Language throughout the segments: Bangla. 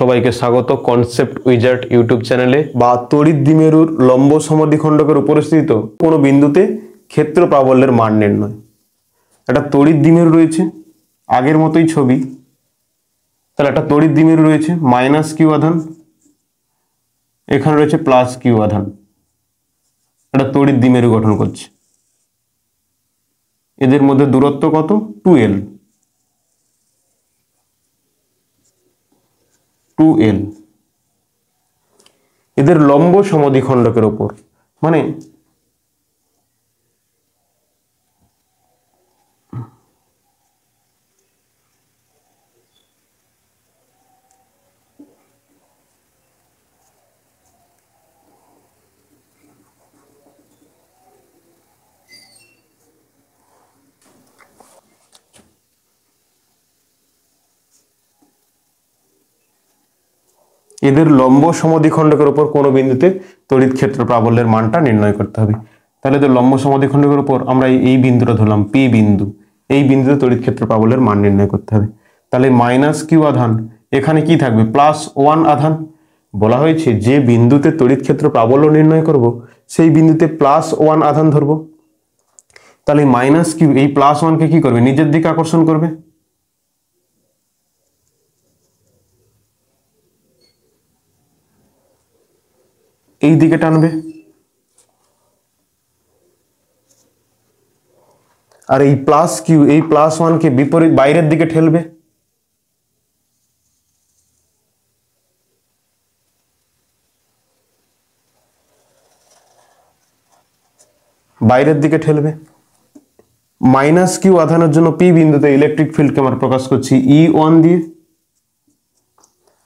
সবাইকে স্বাগত কনসেপ্ট উইজার্ড ইউটিউব চ্যানেলে। বা তড়িৎ দ্বিমেরুর লম্ব সমদ্বিখণ্ডকের উপস্থিত কোনো বিন্দুতে ক্ষেত্র প্রাবল্যের মান নির্ণয়। একটা তড়িৎ দ্বিমেরু রয়েছে, আগের মতোই ছবি। তাহলে একটা তড়িৎ দ্বিমেরু রয়েছে, মাইনাস কিউ আধান, এখানে রয়েছে প্লাস কিউ আধান। একটা তড়িৎ দ্বিমেরু গঠন করছে। এদের মধ্যে দূরত্ব কত? 2l। 2l। এদের লম্ব সমদ্বিখণ্ডকের ওপর, মানে এদের লম্ব সমদ্বিখণ্ডকের উপর কোনো বিন্দুতে তড়িৎ ক্ষেত্র প্রাবল্যের মানটা নির্ণয় করতে হবে। তাহলে এদের লম্ব সমদ্বিখণ্ডকের উপর আমরা এই বিন্দুটা ধরলাম পি বিন্দু, এই বিন্দুতে তড়িৎ ক্ষেত্র প্রাবল্যের মান নির্ণয় করতে হবে। তাহলে মাইনাস কিউ আধান, এখানে কি থাকবে? +1 আধান। বলা হয়েছে যে বিন্দুতে তড়িৎ ক্ষেত্র প্রাবল্য নির্ণয় করব সেই বিন্দুতে +1 আধান ধরবো। তাহলে মাইনাস কিউ এই +1কে কি করবে? নিজের দিকে আকর্ষণ করবে। এই দিকে টানবে। আর এই প্লাস কিউ এই +1কে বিপরীত বাইরের দিকে ঠেলবে। বাইরের দিকে ঠেলবে। মাইনাস কিউ আধানের জন্য পি বিন্দুতে ইলেকট্রিক ফিল্ডকে আমরা প্রকাশ করছি E1 দিয়ে,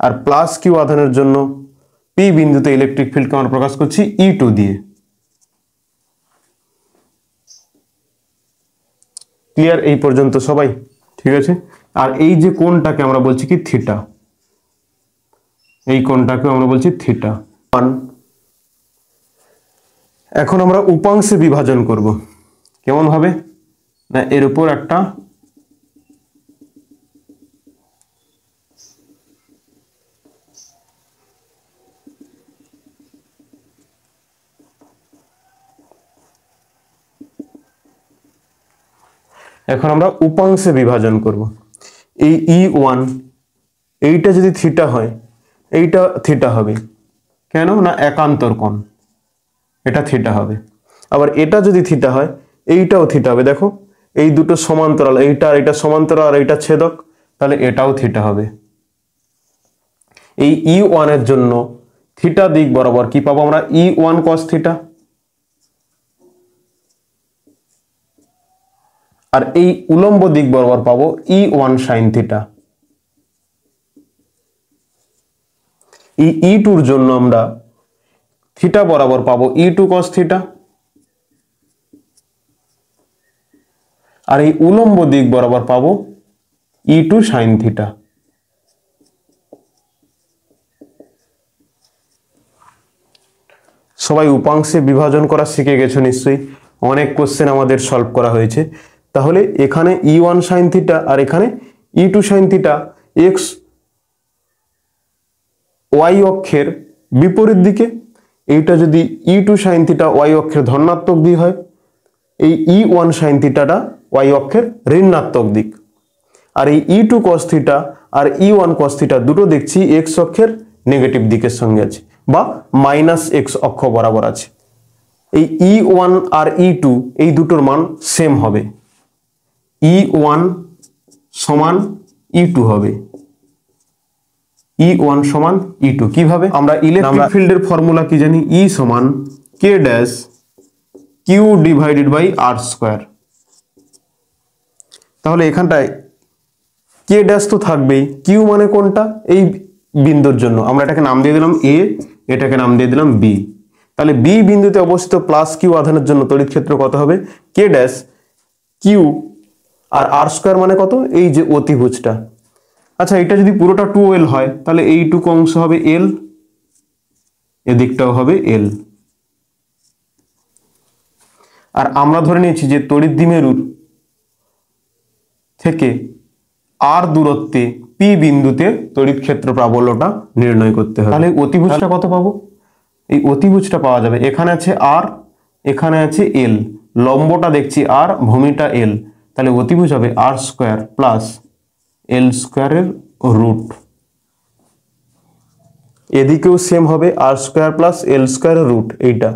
আর প্লাস কিউ আধানের জন্য পি বিন্দুতে ইলেকট্রিক ফিল্ডকে আমরা প্রকাশ করছি E2 দিয়ে। ক্লিয়ার এই পর্যন্ত সবাই? ঠিক আছে। আর এই যে কোণটাকে আমরা বলছি কি থিটা, এই কোণটাকে আমরা বলছি থিটা। এখন আমরা উপাংশে বিভাজন করব। কেমন হবে না, এর উপর একটা এখন আমরা উপাংশে বিভাজন করব। এই E1 এইটা যদি থিটা হয়, এইটা থিটা হবে কেন না একান্তর কোণ, এটা থিটা হবে। আবার এটা যদি থিটা হয় এইটাও থিটা হবে। দেখো এই দুটো সমান্তরাল, এইটা আর এটা সমান্তরাল আর এইটা ছেদক, তাহলে এটাও থিটা হবে। এই E1 এর জন্য থিটা দিক বরাবর কি পাবো আমরা? E1 cos theta. আর এই উলম্ব দিক বরাবর পাবো E1 sin থিটা। এই E2 এর জন্য আমরা থিটা বরাবর পাবো E2 cos থিটা। আর এই উলম্ব দিক বরাবর পাবো E2 sin থিটা। সবাই উপাংশে বিভাজন করা শিখে গেছো নিশ্চয়ই, অনেক কোশ্চেন আমাদের সলভ করা হয়েছে। তাহলে এখানে E1 sin থিটা আর এখানে E2 sin theta x y অক্ষের বিপরীত দিকে। এইটা যদি E2 sin থিটা y অক্ষের ধনাত্মক দিক হয়, এই E1 sin থিটাটা y অক্ষের ঋণাত্মক দিক। আর এই E2 cos থিটা আর E1 cos থিটা দুটো দেখছি x অক্ষের নেগেটিভ দিকের সঙ্গে আছে বা -x অক্ষ বরাবর আছে। এই E1 আর E2 এই দুটোর মান সেম হবে, E1 সমান E2 হবে। E1 সমান E2 কিভাবে? আমরা ইলেকট্রিক ফিল্ডের ফর্মুলা কি জানি? E সমান K dash Q divided by R square. তাহলে এখানটায় K ড্যাশ তো থাকবেই, Q মানে কোনটা? এই বিন্দুর জন্য আমরা এটাকে নাম দিয়ে দিলাম A, এটাকে নাম দিয়ে দিলাম B। তাহলে B বিন্দুতে অবস্থিত প্লাস কিউ আধানের জন্য তড়িৎ ক্ষেত্র কত হবে? K ড্যাশ Q আর R স্কয়ার মানে কত? এই যে অতিভুজটা। আচ্ছা এটা যদি পুরোটা 2l হয় তাহলে এইটুকু অংশ হবে l, এদিকটাও হবে l। আর আমরা ধরে নিয়েছি যে তড়িৎ দ্বিমেরুর থেকে r দূরত্বে পি বিন্দুতে তড়িৎ ক্ষেত্র প্রাবল্যটা নির্ণয় করতে হবে। তাহলে অতিভুজটা কত পাবো? এই অতিভুজটা পাওয়া যাবে, এখানে আছে আর, এখানে আছে এল, লম্বটা দেখছি আর, ভূমিটা এল, তাহলে অতিভুজ হবে আর স্কোয়ার প্লাস এল স্কোয়ারের রুট। এদিকেও সেম হবে আর স্কোয়ার প্লাস এল স্কোয়ারের রুট। এইটা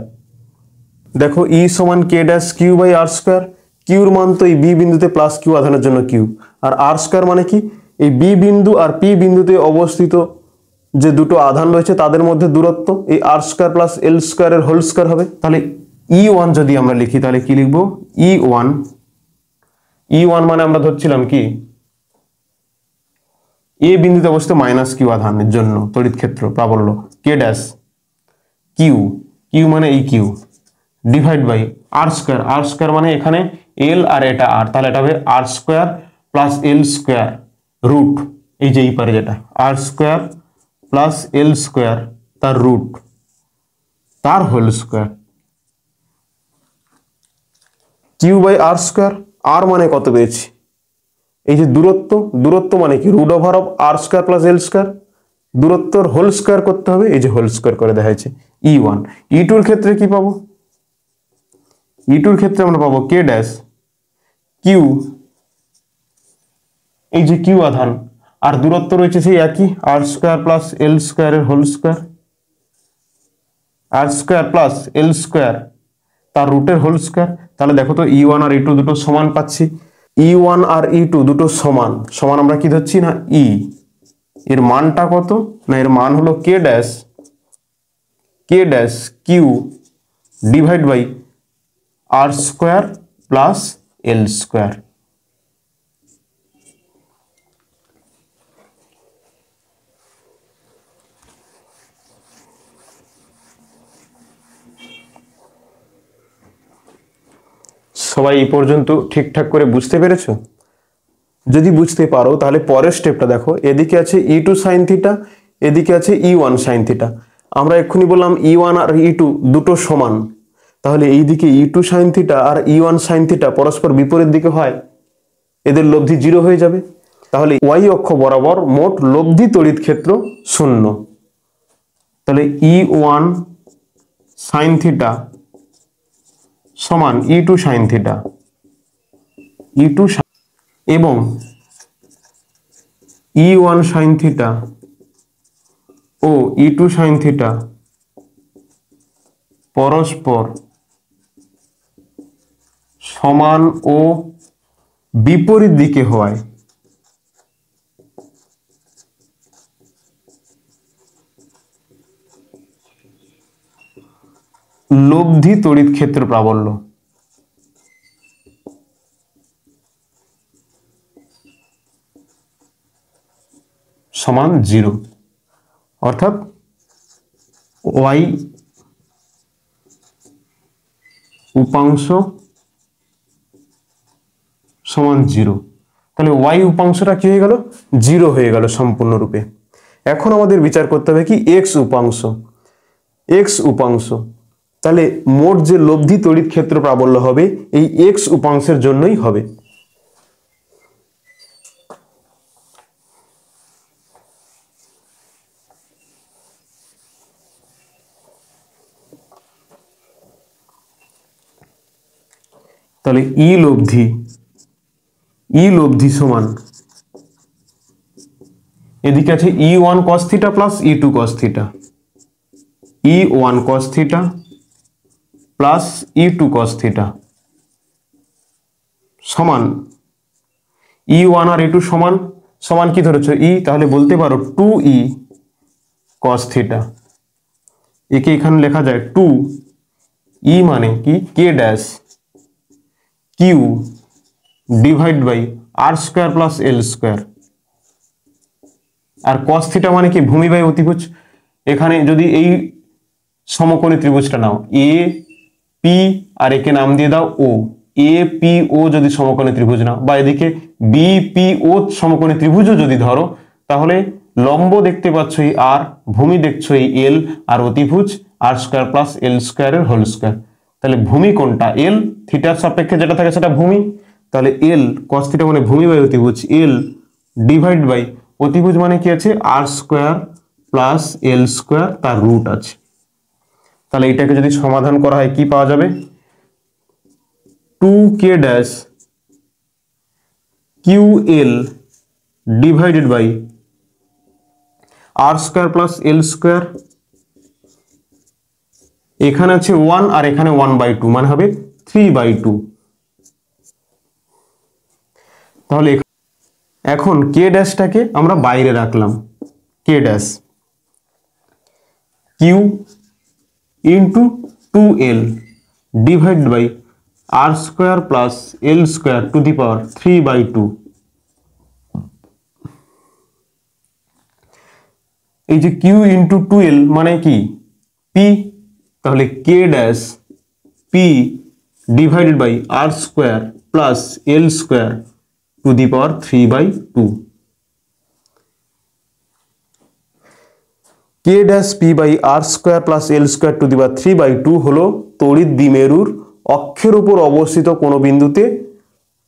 দেখো ই সমান K dash Q by R square, কিউর মান তো এই বি বিন্দুতে প্লাস কিউ আধানের জন্য কিউ, আর আর স্কোয়ার মানে কি এই বি বিন্দু আর পি বিন্দুতে অবস্থিত যে দুটো আধান রয়েছে তাদের মধ্যে দূরত্ব, এই আর স্কোয়ার প্লাস এল স্কোয়ারের হোল স্কোয়ার হবে। তাহলে ই ওয়ান যদি আমরা লিখি তাহলে কি লিখবো? ই ওয়ান, ই ওয়ান মানে আমরা ধরছিলাম কি এ বিন্দুতে অবস্থিত মাইনাস কিউ আধানের জন্য তড়িৎ ক্ষেত্র প্রাবল্য কে ড্যাশ কিউ, কিউ মানে এই Q, divide by R square, R square মানে এখানে এল আর এটা আর, তাহলে এটা হবে R square plus L square root, এই যে এই পারে যেটা R square plus L square তার রুট তার whole square, Q by R square. R মানে কত পেয়েছি? এই যে দূরত্ব, দূরত্ব মানে কি root over of R square plus L square, দূরত্বর whole square করতে হবে, এই যে হোল স্কোয়ার করে দেখাচ্ছে ই ওয়ান। ই টুর ক্ষেত্রে কি পাবো? ই টুর ক্ষেত্রে আমরা পাবো কে ড্যাশ কিউ, এই যে কিউ আধান আর দূরত্ব রয়েছে সেই একই আর স্কোয়ার প্লাস এল স্কোয়ারের whole square, R square plus L square তার রুটের হোল স্কোয়ার। তাহলে দেখো তো ই ওয়ান আর ই টু দুটো সমান পাচ্ছি, ই ওয়ান আর ই টু দুটো সমান, সমান আমরা কি ধরছি না ই, এর মানটা কত না এর মান হলো K dash Q divide by R square plus L square. সবাই এই পর্যন্ত ঠিকঠাক করে বুঝতে পেরেছো? যদি বুঝতে পারো তাহলে পরের স্টেপটা দেখো, এদিকে আছে ই টু সাইন থিটা, এদিকে আছে ই ওয়ান সাইন থিটা। আমরা এক্ষুনি বললাম ই ওয়ান আর ই টু দুটো সমান, তাহলে এইদিকে ই টু সাইন থিটা আর ই ওয়ান সাইন থিটা পরস্পর বিপরীত দিকে হয়, এদের লব্ধি 0 হয়ে যাবে। তাহলে ওয়াই অক্ষ বরাবর মোট লব্ধি তড়িৎ ক্ষেত্র 0। তাহলে ই ওয়ান সাইন থিটা সমান ই টু সাইন থিটা, ই টু এবং ই ওয়ান সাইন থিটা ও ই টু সাইন থিটা পরস্পর সমান ও বিপরীত দিকে হয় লব্ধি তড়িৎ ক্ষেত্র প্রাবল্য। সমান 0, অর্থাৎ ওয়াই উপাংশ সমান 0। তাহলে ওয়াই উপাংশটা কি হয়ে গেল? 0 হয়ে গেল সম্পূর্ণরূপে। এখন আমাদের বিচার করতে হবে কি এক্স উপাংশ, এক্স উপাংশ। তাহলে মোট যে লব্ধি তড়িৎ ক্ষেত্র প্রাবল্য হবে এই এক্স উপাংশের জন্যই হবে। তাহলে ই লব্ধি সমান এদিকে আছে E one cos theta plus E two cos theta, E one cos theta plus E two cos theta সমান ই ওয়ান আর ই টু সমান, সমান কি ধরেছো ই, তাহলে বলতে পারো 2e কস থিটা। একে এখানে লেখা যায় 2e মানে কি K dash Q divide by R square plus L square, আর কস থিটা মানে কি ভূমি বাই অতিভুজ। এখানে যদি এই সমকোণী ত্রিভুজটা নাও এ পি আর একে নাম দিয়ে দাও ও, এ পি ও যদি সমকোণী ত্রিভুজ নাও বা এদিকে বি পি ও সমকোণী ত্রিভুজও যদি ধরো, তাহলে লম্ব দেখতে পাচ্ছ এই আর, ভূমি দেখছো এই এল, আর অতিভুজ আর স্কোয়ার প্লাস এল স্কোয়ারের হোল স্কোয়ার। তাহলে ভূমি কোনটা? এল, থিটার সাপেক্ষে যেটা থাকে সেটা ভূমি, তাহলে এল কস থিটা মানে ভূমি বাই অতিভুজ, এল ডিভাইড বাই অতিভুজ মানে কি আছে, আর স্কোয়ার প্লাস এল স্কোয়ার তার রুট আছে। তাহলে এটাকে যদি সমাধান করা হয় কি পাওয়া যাবে, 2k dash Q L divided by R square plus L square, এখানে আছে 1 আর এখানে 1/2 মানে হবে 3/2। তাহলে এখন কে ড্যাশটাকে আমরা বাইরে রাখলাম, K dash Q into 2l divide by R square plus L square to the power 3/2। এই যে কিউ ইন্টু 2l মানে কি পি, তাহলে K dash P divided by R square plus L square to the power 3/2। K dash P by R square plus L square to the power 3/2 হলো তড়িৎ দ্বিমেরুর অক্ষের উপর অবস্থিত কোনো বিন্দুতে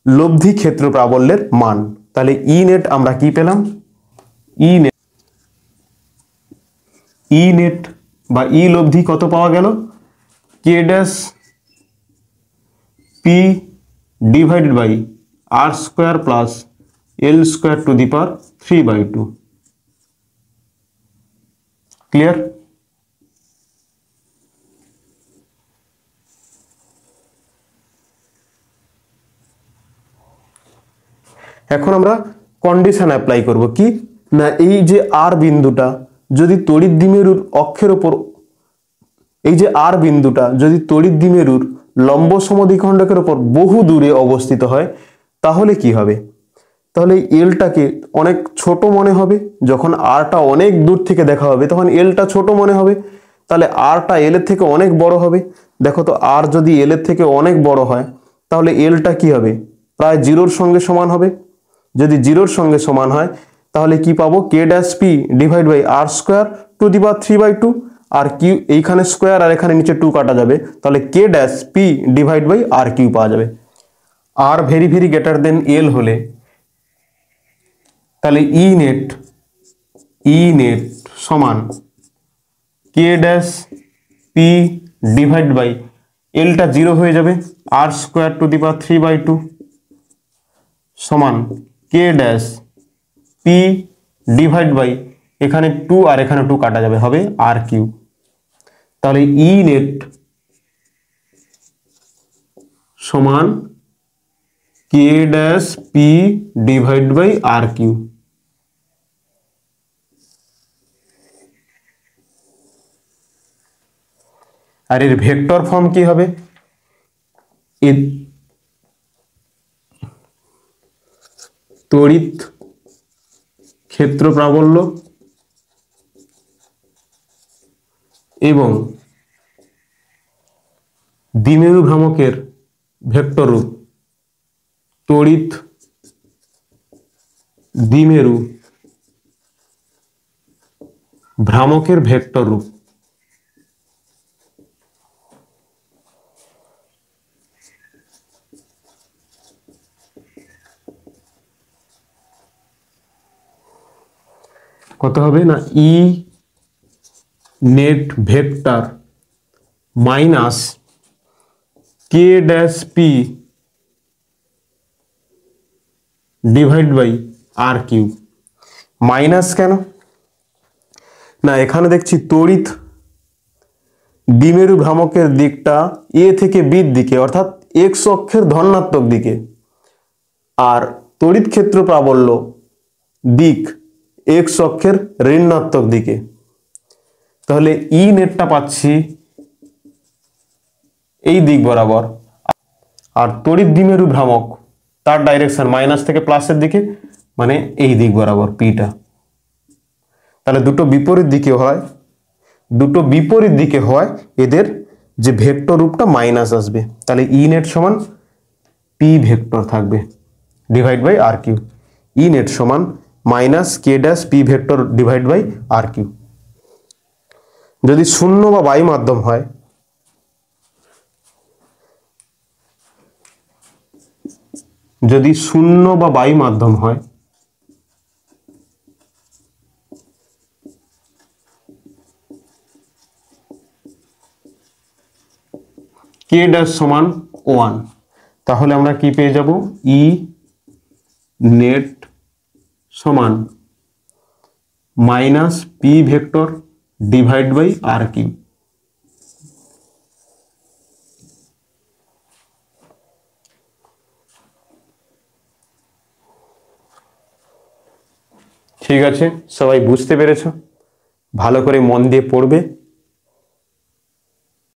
লব্ধি ক্ষেত্র প্রাবল্যের মান। তাহলে ই নেট আমরা কি পেলাম, ই নেট বা ই লব্ধি কত পাওয়া গেল, K dash P divided by R square plus L square to the power 3/2। Clear? এখন আমরা কন্ডিশন অ্যাপ্লাই করব কি না, এই যে আর বিন্দুটা যদি তড়িৎ দ্বিমেরুর অক্ষের উপর, এই যে আর বিন্দুটা যদি তড়িৎ দ্বিমেরুর লম্ব সমদ্বিখণ্ডকের উপর বহু দূরে অবস্থিত হয় তাহলে কি হবে, তাহলে এলটাকে অনেক ছোট মনে হবে, যখন আরটা অনেক দূর থেকে দেখা হবে তখন এলটা ছোট মনে হবে, তাহলে আরটা এল এর থেকে অনেক বড় হবে। দেখো তো আর যদি এল এর থেকে অনেক বড় হয় তাহলে এলটা কি হবে, প্রায় জিরোর সঙ্গে সমান হবে। যদি জিরোর সঙ্গে সমান হয় তাহলে কি পাবো, K dash P divide by R square to the power 3/2, R cube এইখানে স্কোয়ার আর এখানে নিচে 2 কাটা যাবে, তাহলে K dash P divide by R cube পাওয়া যাবে। আর very very greater than L হলে তাহলে ই নেট সমান K dash P divide by এলটা 0 হয়ে যাবে, আর স্কোয়ার টু দি পাওয়ার 3/2 সমান K dash P divide by এখানে 2 আর এখানে 2 কাটা যাবে, হবে আর কিউ। তাহলে ই নেট সমান K dash P divide by R cube. আর এর ভেক্টর ফর্ম কি হবে, তড়িৎ ক্ষেত্র প্রাবল্য এবং দ্বিমেরু ভ্রামকের ভেক্টর রূপ, তড়িৎ দ্বিমেরু ভ্রামকের ভেক্টর রূপ। কত হবে না, E net vector minus K dash P divide by R cube. Minus কেন না, এখানে দেখছি তড়িৎ দ্বিমেরু ভ্রামকের দিকটা এ থেকে বির দিকে অর্থাৎ এক্স অক্ষের ধনাত্মক দিকে, আর তড়িৎ ক্ষেত্র প্রাবল্য দিক এক্স অক্ষের ঋণাত্মক দিকে। তাহলে ই নেটটা পাচ্ছি এই দিক বরাবর, আর তড়িৎ দ্বিমেরু ভ্রামক তার ডাইরেকশন মাইনাস থেকে প্লাসের দিকে, মানে এই দিক বরাবর পিটা। তাহলে দুটো বিপরীত দিকে হয় এদের যে ভেক্টর রূপটা মাইনাস আসবে, তাহলে ই নেট সমান পি ভেক্টর থাকবে divide by R cube. E net সমান minus K dash P vector divide by R cube. যদি শূন্য বা বায়ু মাধ্যম হয় কে ড্যাশ সমান 1, তাহলে আমরা কি পেয়ে যাব ই নেট সমান minus P vector divide by R Q. ঠিক আছে, সবাই বুঝতে পেরেছো? ভালো করে মন দিয়ে পড়বে।